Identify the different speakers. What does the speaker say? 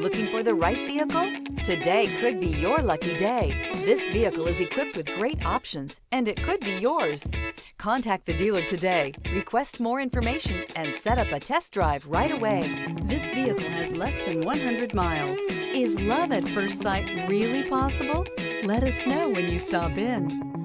Speaker 1: Looking for the right vehicle? Today could be your lucky day. This vehicle is equipped with great options, and it could be yours. Contact the dealer today, request more information, and set up a test drive right away. This vehicle has less than 100 miles. Is love at first sight really possible? Let us know when you stop in.